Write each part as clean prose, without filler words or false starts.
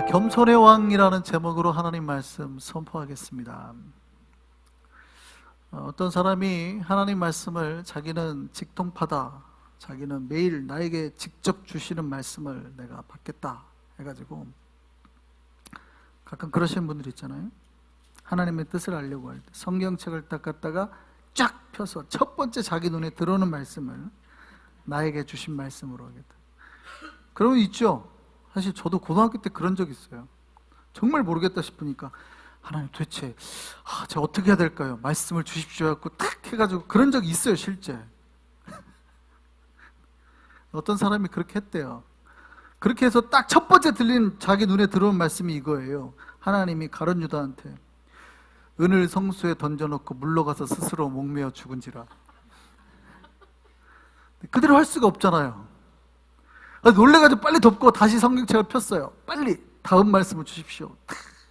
겸손의 왕이라는 제목으로 하나님 말씀 선포하겠습니다. 어떤 사람이 하나님 말씀을 자기는 직통파다, 자기는 매일 나에게 직접 주시는 말씀을 내가 받겠다 해가지고 가끔 그러시는 분들 있잖아요. 하나님의 뜻을 알려고 할 때 성경책을 딱 갖다가 쫙 펴서 첫 번째 자기 눈에 들어오는 말씀을 나에게 주신 말씀으로 하겠다. 그러면 있죠. 사실 저도 고등학교 때 그런 적 있어요. 정말 모르겠다 싶으니까 하나님 도대체 제가 어떻게 해야 될까요? 말씀을 주십시오 해갖고 탁 해가지고 그런 적이 있어요. 실제 어떤 사람이 그렇게 했대요. 그렇게 해서 딱 첫 번째 들린 자기 눈에 들어온 말씀이 이거예요. 하나님이 가룟 유다한테 은을 성수에 던져놓고 물러가서 스스로 목매어 죽은지라. 그대로 할 수가 없잖아요. 놀래가지고 빨리 덮고 다시 성경책을 폈어요. 빨리 다음 말씀을 주십시오.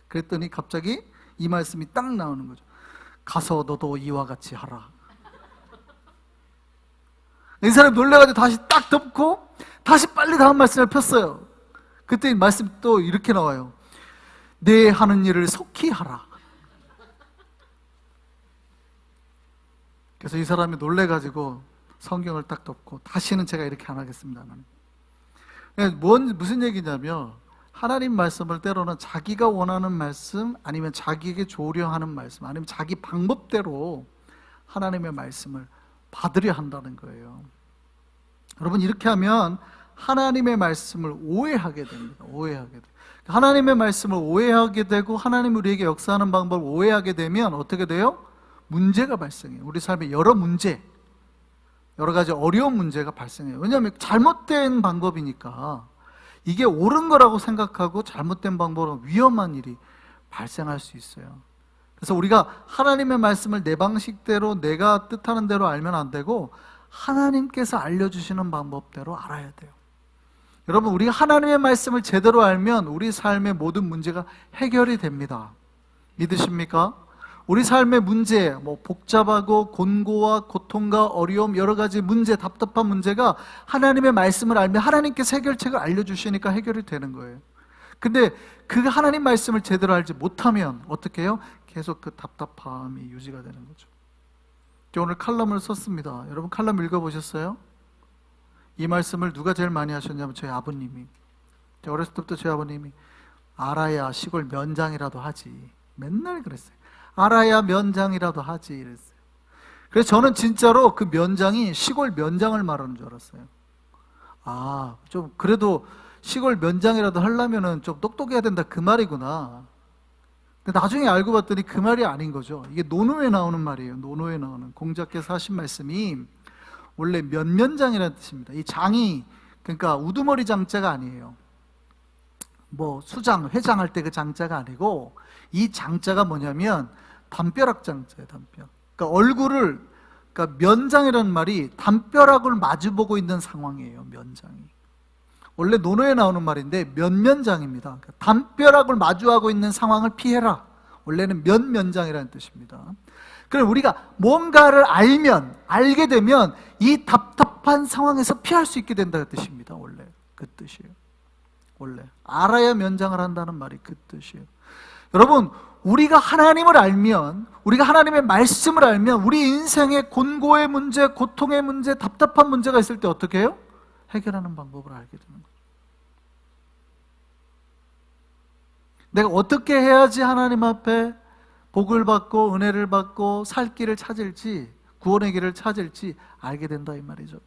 그랬더니 갑자기 이 말씀이 딱 나오는 거죠. 가서 너도 이와 같이 하라. 이 사람이 놀래가지고 다시 딱 덮고 다시 빨리 다음 말씀을 폈어요. 그때 말씀이 또 이렇게 나와요. 내 하는 일을 속히 하라. 그래서 이 사람이 놀래가지고 성경을 딱 덮고 다시는 제가 이렇게 안 하겠습니다. 무슨 얘기냐면 하나님 말씀을 때로는 자기가 원하는 말씀, 아니면 자기에게 조려하는 말씀, 아니면 자기 방법대로 하나님의 말씀을 받으려 한다는 거예요. 여러분, 이렇게 하면 하나님의 말씀을 오해하게 됩니다. 오해하게 돼요. 하나님의 말씀을 오해하게 되고 하나님이 우리에게 역사하는 방법을 오해하게 되면 어떻게 돼요? 문제가 발생해요. 우리 삶에 여러 가지 어려운 문제가 발생해요. 왜냐하면 잘못된 방법이니까 이게 옳은 거라고 생각하고 잘못된 방법으로 위험한 일이 발생할 수 있어요. 그래서 우리가 하나님의 말씀을 내 방식대로 내가 뜻하는 대로 알면 안 되고 하나님께서 알려주시는 방법대로 알아야 돼요. 여러분, 우리가 하나님의 말씀을 제대로 알면 우리 삶의 모든 문제가 해결이 됩니다. 믿으십니까? 우리 삶의 문제, 복잡하고 곤고와 고통과 어려움, 여러 가지 문제, 답답한 문제가 하나님의 말씀을 알면 하나님께서 해결책을 알려주시니까 해결이 되는 거예요. 근데 그 하나님 말씀을 제대로 알지 못하면 어떻게 해요? 계속 그 답답함이 유지가 되는 거죠. 오늘 칼럼을 썼습니다. 여러분, 칼럼 읽어보셨어요? 이 말씀을 누가 제일 많이 하셨냐면 저희 아버님이. 어렸을 때부터 저희 아버님이 알아야 시골 면장이라도 하지, 맨날 그랬어요. 알아야 면장이라도 하지 이랬어요. 그래서 저는 진짜로 그 면장이 시골 면장을 말하는 줄 알았어요. 좀 그래도 시골 면장이라도 하려면은 좀 똑똑해야 된다, 그 말이구나. 근데 나중에 알고 봤더니 그 말이 아닌 거죠. 이게 논어에 나오는 말이에요. 논어에 나오는, 공자께서 하신 말씀이 원래 면면장이라는 뜻입니다. 이 장이, 그러니까 우두머리 장자가 아니에요. 수장, 회장할 때 그 장자가 아니고, 이 장자가 뭐냐면 담벼락 장자예요. 담벼락. 그러니까 면장이라는 말이 담벼락을 마주보고 있는 상황이에요. 면장이. 원래 논어에 나오는 말인데 면면장입니다. 그러니까 담벼락을 마주하고 있는 상황을 피해라. 원래는 면면장이라는 뜻입니다. 그럼 우리가 뭔가를 알게 되면 이 답답한 상황에서 피할 수 있게 된다는 뜻입니다. 원래 그 뜻이에요. 원래 알아야 면장을 한다는 말이 그 뜻이에요. 여러분, 우리가 하나님을 알면, 우리가 하나님의 말씀을 알면 우리 인생의 곤고의 문제, 고통의 문제, 답답한 문제가 있을 때 어떻게 해요? 해결하는 방법을 알게 되는 거죠. 내가 어떻게 해야지 하나님 앞에 복을 받고 은혜를 받고 살 길을 찾을지, 구원의 길을 찾을지 알게 된다, 이 말이죠.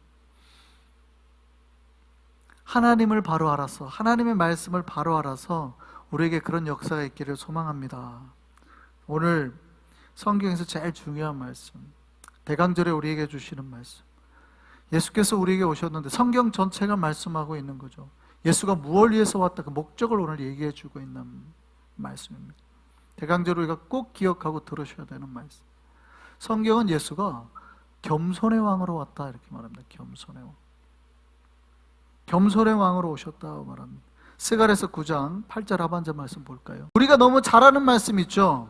하나님을 바로 알아서, 하나님의 말씀을 바로 알아서 우리에게 그런 역사가 있기를 소망합니다. 오늘 성경에서 제일 중요한 말씀, 대강절에 우리에게 주시는 말씀, 예수께서 우리에게 오셨는데 성경 전체가 말씀하고 있는 거죠. 예수가 무엇을 위해서 왔다, 그 목적을 오늘 얘기해 주고 있는 말씀입니다. 대강절을 우리가 꼭 기억하고 들으셔야 되는 말씀. 성경은 예수가 겸손의 왕으로 왔다 이렇게 말합니다. 겸손의 왕. 겸손의 왕으로 오셨다고 말합니다. 스가랴서 9장 8절 하반절 말씀 볼까요? 우리가 너무 잘 아는 말씀 있죠?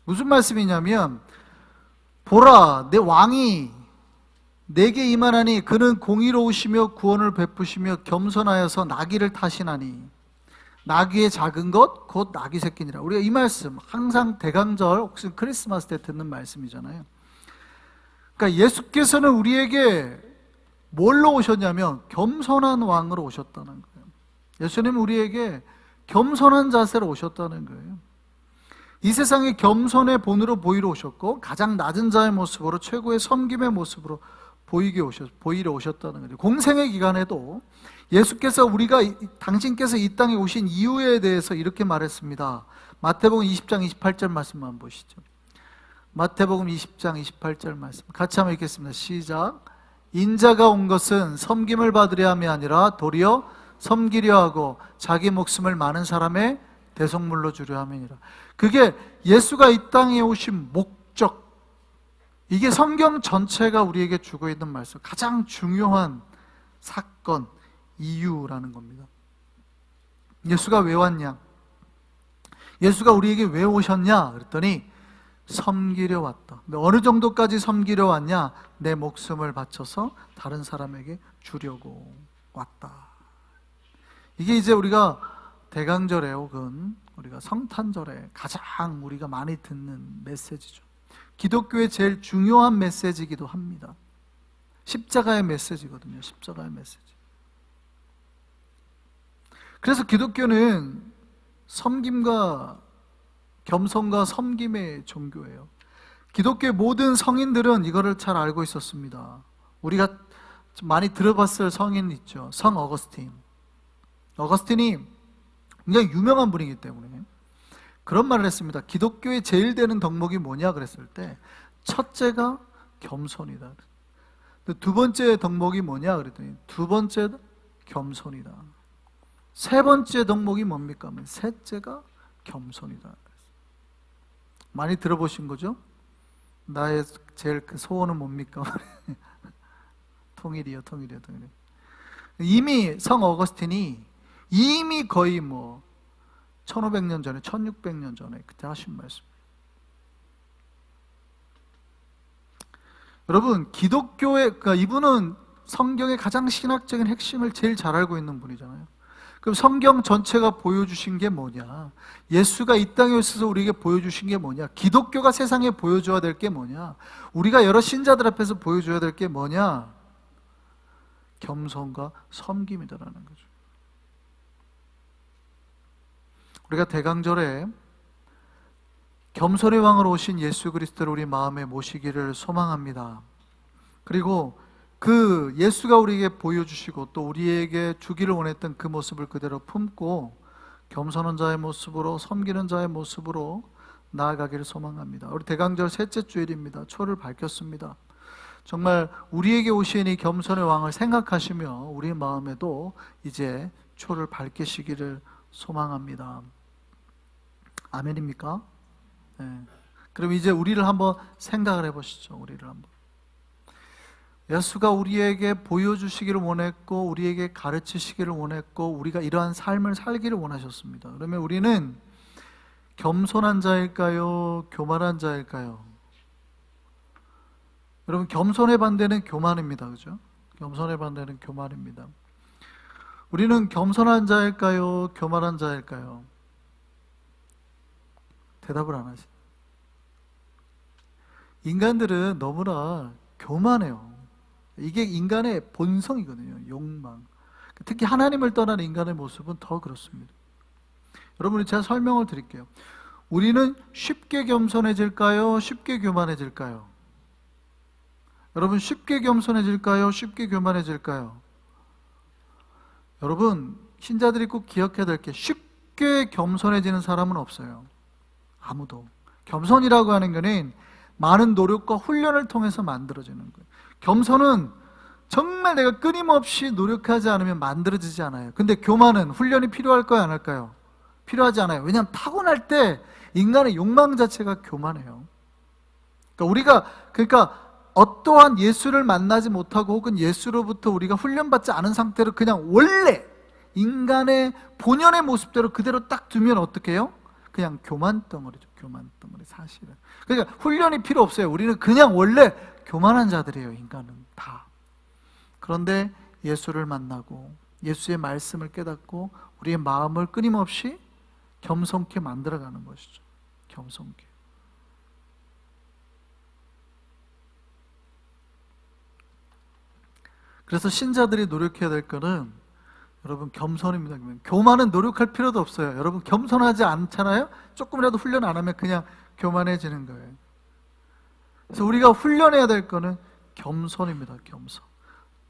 무슨 말씀이냐면, 보라, 내 왕이 내게 임하나니 그는 공의로우시며 구원을 베푸시며 겸손하여서 나귀를 타시나니 나귀의 작은 것 곧 나귀 새끼니라. 우리가 이 말씀 항상 대강절 혹시 크리스마스 때 듣는 말씀이잖아요. 그러니까 예수께서는 우리에게 뭘로 오셨냐면 겸손한 왕으로 오셨다는 거예요. 예수님은 우리에게 겸손한 자세로 오셨다는 거예요. 이 세상에 겸손의 본으로 보이러 오셨고 가장 낮은 자의 모습으로 최고의 섬김의 모습으로 보이러 오셨다는 거죠. 공생의 기간에도 예수께서 당신께서 이 땅에 오신 이유에 대해서 이렇게 말했습니다. 마태복음 20장 28절 말씀만 보시죠. 마태복음 20장 28절 말씀 같이 한번 읽겠습니다. 시작. 인자가 온 것은 섬김을 받으려 함이 아니라 도리어 섬기려 하고 자기 목숨을 많은 사람의 대속물로 주려 함이니라. 그게 예수가 이 땅에 오신 목적, 이게 성경 전체가 우리에게 주고 있는 말씀, 가장 중요한 사건, 이유라는 겁니다. 예수가 왜 왔냐? 예수가 우리에게 왜 오셨냐? 그랬더니 섬기려 왔다. 근데 어느 정도까지 섬기려 왔냐? 내 목숨을 바쳐서 다른 사람에게 주려고 왔다. 이게 이제 우리가 대강절에 혹은 우리가 성탄절에 가장 우리가 많이 듣는 메시지죠. 기독교의 제일 중요한 메시지이기도 합니다. 십자가의 메시지거든요. 십자가의 메시지. 그래서 기독교는 섬김과 겸손과 섬김의 종교예요. 기독교의 모든 성인들은 이거를 잘 알고 있었습니다. 우리가 많이 들어봤을 성인 있죠. 성 어거스틴. 어거스틴이 굉장히 유명한 분이기 때문에 그런 말을 했습니다. 기독교의 제일 되는 덕목이 뭐냐 그랬을 때 첫째가 겸손이다. 두 번째 덕목이 뭐냐 그랬더니 두 번째 겸손이다. 세 번째 덕목이 뭡니까? 셋째가 겸손이다. 많이 들어보신 거죠? 나의 제일 큰 소원은 뭡니까? 통일이요. 이미 성 어거스틴이 이미 거의 1500년 전에 1600년 전에 그때 하신 말씀. 여러분 기독교의 그러니까 이분은 성경의 가장 신학적인 핵심을 제일 잘 알고 있는 분이잖아요. 그럼 성경 전체가 보여주신 게 뭐냐? 예수가 이 땅에 오셔서 우리에게 보여주신 게 뭐냐? 기독교가 세상에 보여줘야 될 게 뭐냐? 우리가 여러 신자들 앞에서 보여줘야 될 게 뭐냐? 겸손과 섬김이다라는 거죠. 우리가 대강절에 겸손의 왕으로 오신 예수 그리스도를 우리 마음에 모시기를 소망합니다. 그리고 그 예수가 우리에게 보여주시고 또 우리에게 주기를 원했던 그 모습을 그대로 품고 겸손한 자의 모습으로 섬기는 자의 모습으로 나아가기를 소망합니다. 우리 대강절 셋째 주일입니다. 초를 밝혔습니다. 정말 우리에게 오신 이 겸손의 왕을 생각하시며 우리 마음에도 이제 초를 밝히시기를 소망합니다. 아멘입니까? 네. 그럼 이제 우리를 한번 생각을 해보시죠. 우리를 한번. 예수가 우리에게 보여주시기를 원했고 우리에게 가르치시기를 원했고 우리가 이러한 삶을 살기를 원하셨습니다. 그러면 우리는 겸손한 자일까요? 교만한 자일까요? 여러분 겸손의 반대는 교만입니다. 그죠? 겸손의 반대는 교만입니다. 우리는 겸손한 자일까요? 교만한 자일까요? 대답을 안 하시죠. 인간들은 너무나 교만해요. 이게 인간의 본성이거든요. 욕망. 특히 하나님을 떠난 인간의 모습은 더 그렇습니다. 여러분 제가 설명을 드릴게요. 우리는 쉽게 겸손해질까요? 쉽게 교만해질까요? 여러분 쉽게 겸손해질까요? 쉽게 교만해질까요? 여러분 신자들이 꼭 기억해야 될 게 쉽게 겸손해지는 사람은 없어요. 아무도. 겸손이라고 하는 것은 많은 노력과 훈련을 통해서 만들어지는 거예요. 겸손은 정말 내가 끊임없이 노력하지 않으면 만들어지지 않아요. 근데 교만은 훈련이 필요할까요? 안 할까요? 필요하지 않아요. 왜냐하면 타고날 때 인간의 욕망 자체가 교만해요. 그러니까 어떠한 예수를 만나지 못하고 혹은 예수로부터 우리가 훈련받지 않은 상태로 그냥 원래 인간의 본연의 모습대로 그대로 딱 두면 어떻게 해요? 그냥 교만덩어리죠. 교만덩어리 사실은. 그러니까 훈련이 필요 없어요. 우리는 그냥 원래 교만한 자들이에요. 인간은 다. 그런데 예수를 만나고 예수의 말씀을 깨닫고 우리의 마음을 끊임없이 겸손케 만들어가는 것이죠. 겸손케. 그래서 신자들이 노력해야 될 거는 여러분 겸손입니다. 교만은 노력할 필요도 없어요. 여러분 겸손하지 않잖아요? 조금이라도 훈련 안 하면 그냥 교만해지는 거예요. 그래서 우리가 훈련해야 될 거는 겸손입니다. 겸손.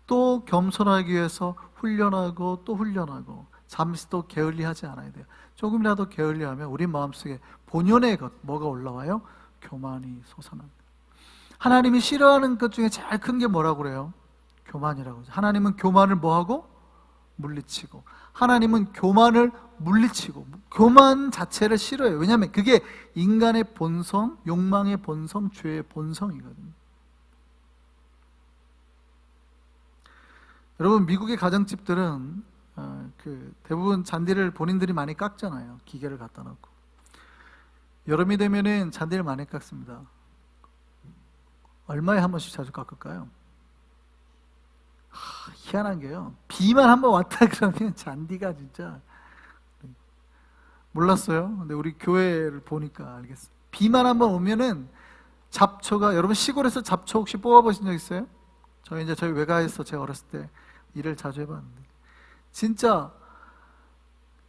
또 겸손하기 위해서 훈련하고 또 훈련하고 잠시 또 게을리하지 않아야 돼요. 조금이라도 게을리하면 우리 마음속에 본연의 것 뭐가 올라와요? 교만이 솟아납니다. 하나님이 싫어하는 것 중에 제일 큰 게 뭐라고 그래요? 교만이라고. 하나님은 교만을 뭐하고? 물리치고. 하나님은 교만을 물리치고 교만 자체를 싫어해요. 왜냐하면 그게 인간의 본성, 욕망의 본성, 죄의 본성이거든요. 여러분 미국의 가정집들은 대부분 잔디를 본인들이 많이 깎잖아요. 기계를 갖다 놓고. 여름이 되면은 잔디를 많이 깎습니다. 얼마에 한 번씩 자주 깎을까요? 희한한 게요. 비만 한번 왔다 그러면 잔디가 진짜 몰랐어요. 근데 우리 교회를 보니까 알겠어요. 비만 한번 오면은 잡초가, 여러분 시골에서 잡초 혹시 뽑아보신 적 있어요? 저희 외가에서 제가 어렸을 때 일을 자주 해봤는데 진짜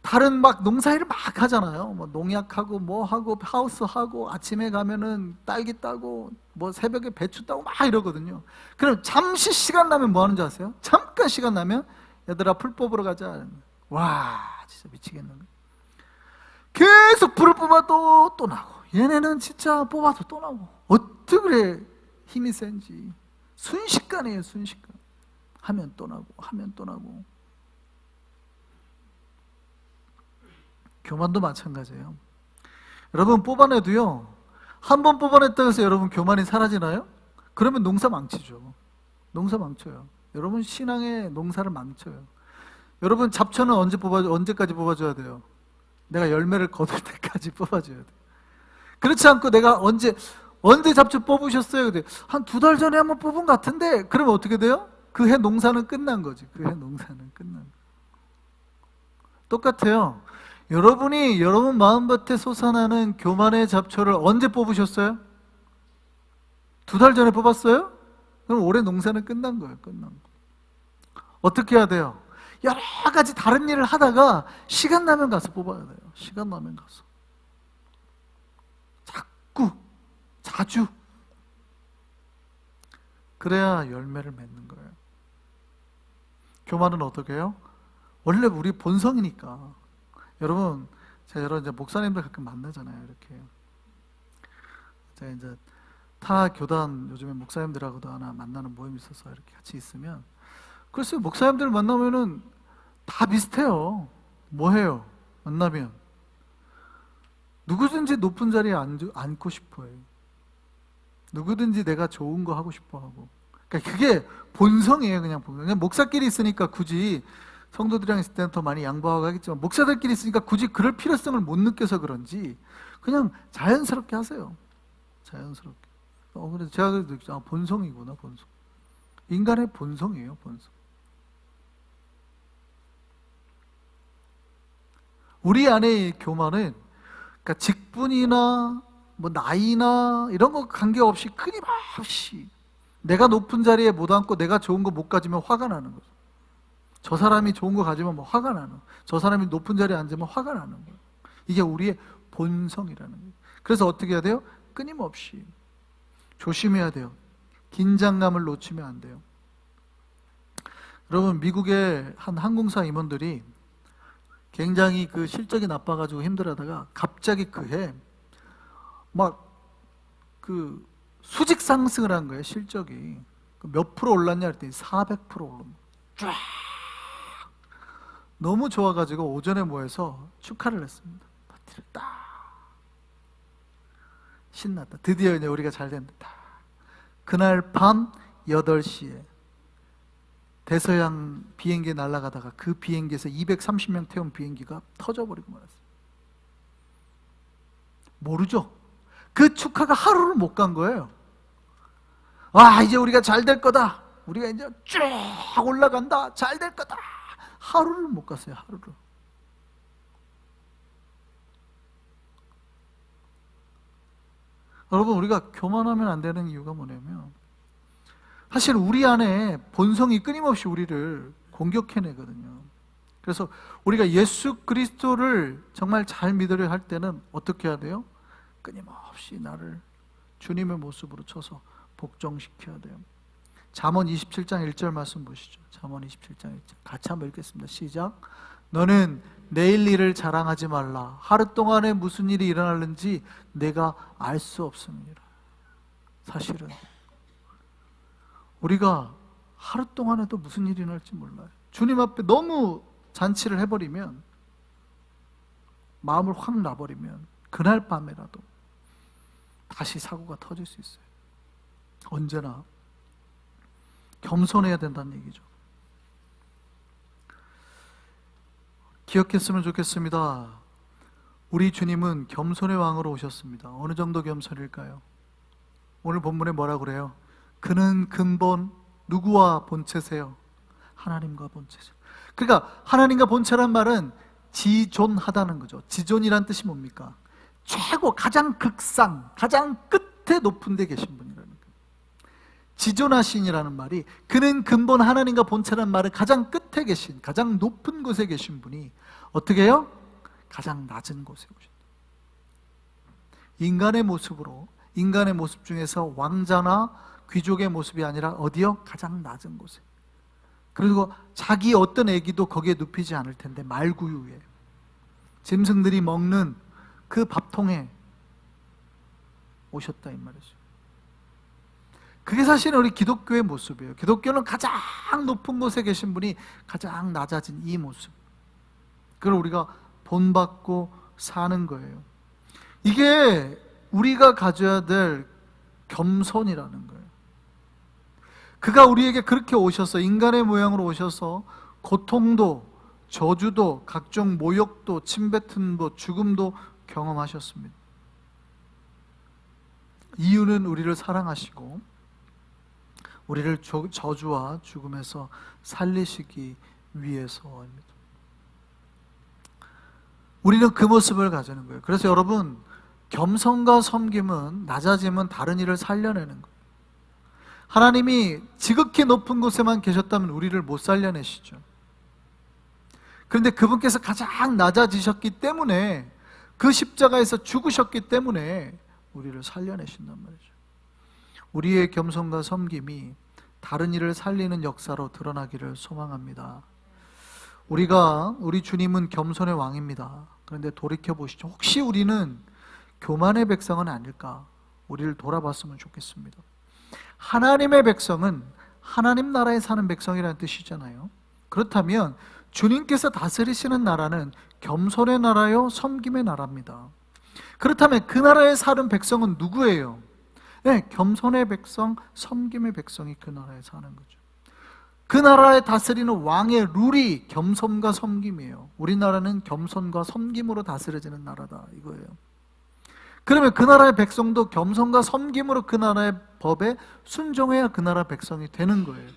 다른 막 농사일을 막 하잖아요. 뭐 농약하고 뭐 하고 하우스 하고 아침에 가면은 딸기 따고 뭐 새벽에 배추 따고 막 이러거든요. 그럼 잠시 시간 나면 뭐 하는지 아세요? 잠깐 시간 나면 얘들아 풀 뽑으러 가자. 와 진짜 미치겠는 거예요. 계속 풀을 뽑아도 또 나고 얘네는 진짜 뽑아도 또 나고 어떻게 그래 힘이 센지. 순식간이에요. 순식간. 하면 또 나고 하면 또 나고. 교만도 마찬가지예요. 여러분 뽑아내도요, 한 번 뽑아냈다고 해서 여러분 교만이 사라지나요? 그러면 농사 망치죠. 농사 망쳐요. 여러분 신앙의 농사를 망쳐요. 여러분 잡초는 언제까지 뽑아줘야 돼요? 내가 열매를 거둘 때까지 뽑아줘야 돼요. 그렇지 않고 내가 언제 잡초 뽑으셨어요? 한 2달 전에 한번 뽑은 것 같은데 그러면 어떻게 돼요? 그 해 농사는 끝난 거지. 그 해 농사는 끝난 거지. 똑같아요. 여러분이 여러분 마음밭에 솟아나는 교만의 잡초를 언제 뽑으셨어요? 2달 전에 뽑았어요? 그럼 올해 농사는 끝난 거예요. 끝난 거. 어떻게 해야 돼요? 여러 가지 다른 일을 하다가 시간 나면 가서 뽑아야 돼요. 시간 나면 가서. 자주. 그래야 열매를 맺는 거예요. 교만은 어떻게 해요? 원래 우리 본성이니까. 여러분, 제가 이제 목사님들 가끔 만나잖아요. 이렇게. 제가 이제 타 교단 요즘에 목사님들하고도 하나 만나는 모임이 있어서 이렇게 같이 있으면 글쎄요, 목사님들 만나면은 다 비슷해요. 뭐 해요? 만나면 누구든지 높은 자리에 앉고 싶어 해요. 누구든지 내가 좋은 거 하고 싶어 하고. 그러니까 그게 본성이에요. 그냥 목사끼리 있으니까 굳이 성도들이랑 있을 때는 더 많이 양보하고 하겠지만 목사들끼리 있으니까 굳이 그럴 필요성을 못 느껴서 그런지 그냥 자연스럽게 하세요. 자연스럽게. 그래서 제가 그래도 본성이구나. 본성. 인간의 본성이에요. 본성. 우리 안에 교만은 그러니까 직분이나 뭐 나이나 이런 거 관계없이 끊임없이 내가 높은 자리에 못 앉고 내가 좋은 거 못 가지면 화가 나는 거죠. 저 사람이 좋은 거 가지면 뭐 화가 나는 거예요. 저 사람이 높은 자리에 앉으면 화가 나는 거예요. 이게 우리의 본성이라는 거예요. 그래서 어떻게 해야 돼요? 끊임없이 조심해야 돼요. 긴장감을 놓치면 안 돼요. 여러분 미국의 한 항공사 임원들이 굉장히 그 실적이 나빠가지고 힘들어하다가 갑자기 그해 막 그 수직 상승을 한 거예요. 실적이 몇 프로 올랐냐 했더니 400% 올랐. 쫙 너무 좋아가지고 오전에 모여서 축하를 했습니다. 파티를 딱 신났다. 드디어 이제 우리가 잘 된다. 그날 밤 8시에 대서양 비행기에 날아가다가 그 비행기에서 230명 태운 비행기가 터져버리고 말았어요. 모르죠. 그 축하가 하루를 못 간 거예요. 와 이제 우리가 잘 될 거다. 우리가 이제 쭉 올라간다. 잘 될 거다. 하루를 못 갔어요. 하루를. 여러분, 우리가 교만하면 안 되는 이유가 뭐냐면 사실 우리 안에 본성이 끊임없이 우리를 공격해내거든요. 그래서 우리가 예수 그리스도를 정말 잘 믿으려 할 때는 어떻게 해야 돼요? 끊임없이 나를 주님의 모습으로 쳐서 복종시켜야 돼요. 잠언 27장 1절 말씀 보시죠. 잠언 27장 1절 같이 한번 읽겠습니다. 시작. 너는 내일 일을 자랑하지 말라. 하루 동안에 무슨 일이 일어날는지 내가 알 수 없습니다. 사실은 우리가 하루 동안에도 무슨 일이 일어날지 몰라요. 주님 앞에 너무 잔치를 해버리면, 마음을 확 놔버리면 그날 밤에라도 다시 사고가 터질 수 있어요. 언제나 겸손해야 된다는 얘기죠. 기억했으면 좋겠습니다. 우리 주님은 겸손의 왕으로 오셨습니다. 어느 정도 겸손일까요? 오늘 본문에 뭐라고 그래요? 그는 근본 누구와 본체세요? 하나님과 본체세요. 그러니까 하나님과 본체란 말은 지존하다는 거죠. 지존이란 뜻이 뭡니까? 최고, 가장 극상, 가장 끝에 높은 데 계신 분이라는 거예요. 지존하신이라는 말이, 그는 근본 하나님과 본체란 말은 가장 끝에 계신, 가장 높은 곳에 계신 분이 어떻게 해요? 가장 낮은 곳에 오신다. 인간의 모습으로, 인간의 모습 중에서 왕자나 귀족의 모습이 아니라 어디요? 가장 낮은 곳에. 그리고 자기 어떤 애기도 거기에 눕히지 않을 텐데 말구유 위에, 짐승들이 먹는 그 밥통에 오셨다 이 말이죠. 그게 사실은 우리 기독교의 모습이에요. 기독교는 가장 높은 곳에 계신 분이 가장 낮아진 이 모습, 그걸 우리가 본받고 사는 거예요. 이게 우리가 가져야 될 겸손이라는 거예요. 그가 우리에게 그렇게 오셔서, 인간의 모양으로 오셔서 고통도, 저주도, 각종 모욕도, 침뱉음도, 죽음도 경험하셨습니다. 이유는 우리를 사랑하시고 우리를 저주와 죽음에서 살리시기 위해서입니다. 우리는 그 모습을 가지는 거예요. 그래서 여러분, 겸손과 섬김은, 낮아짐은 다른 일을 살려내는 거예요. 하나님이 지극히 높은 곳에만 계셨다면 우리를 못 살려내시죠. 그런데 그분께서 가장 낮아지셨기 때문에, 그 십자가에서 죽으셨기 때문에 우리를 살려내신단 말이죠. 우리의 겸손과 섬김이 다른 일을 살리는 역사로 드러나기를 소망합니다. 우리 주님은 겸손의 왕입니다. 그런데 돌이켜보시죠. 혹시 우리는 교만의 백성은 아닐까? 우리를 돌아봤으면 좋겠습니다. 하나님의 백성은 하나님 나라에 사는 백성이라는 뜻이잖아요. 그렇다면 주님께서 다스리시는 나라는 겸손의 나라요, 섬김의 나라입니다. 그렇다면 그 나라에 사는 백성은 누구예요? 네, 겸손의 백성, 섬김의 백성이 그 나라에 사는 거죠. 그 나라에 다스리는 왕의 룰이 겸손과 섬김이에요. 우리나라는 겸손과 섬김으로 다스려지는 나라다 이거예요. 그러면 그 나라의 백성도 겸손과 섬김으로 그 나라의 법에 순종해야 그 나라 백성이 되는 거예요.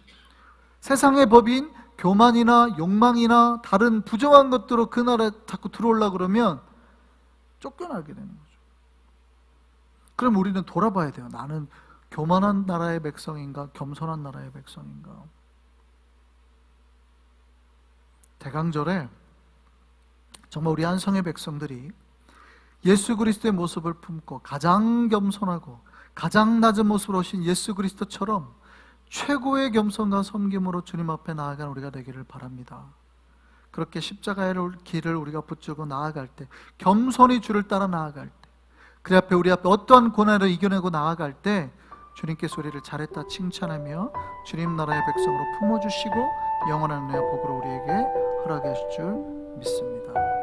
세상의 법인 교만이나 욕망이나 다른 부정한 것들로 그 나라에 자꾸 들어오려고 그러면 쫓겨나게 되는 거죠. 그럼 우리는 돌아봐야 돼요. 나는 교만한 나라의 백성인가, 겸손한 나라의 백성인가. 대강절에 정말 우리 안성의 백성들이 예수 그리스도의 모습을 품고 가장 겸손하고 가장 낮은 모습으로 오신 예수 그리스도처럼 최고의 겸손과 섬김으로 주님 앞에 나아간 우리가 되기를 바랍니다. 그렇게 십자가의 길을 우리가 붙들고 나아갈 때, 겸손히 주를 따라 나아갈 때, 그 앞에 우리 앞에 어떠한 고난을 이겨내고 나아갈 때 주님께서 우리를 잘했다 칭찬하며 주님 나라의 백성으로 품어주시고 영원한 은혜와 복으로 우리에게 허락해 주실 줄 믿습니다.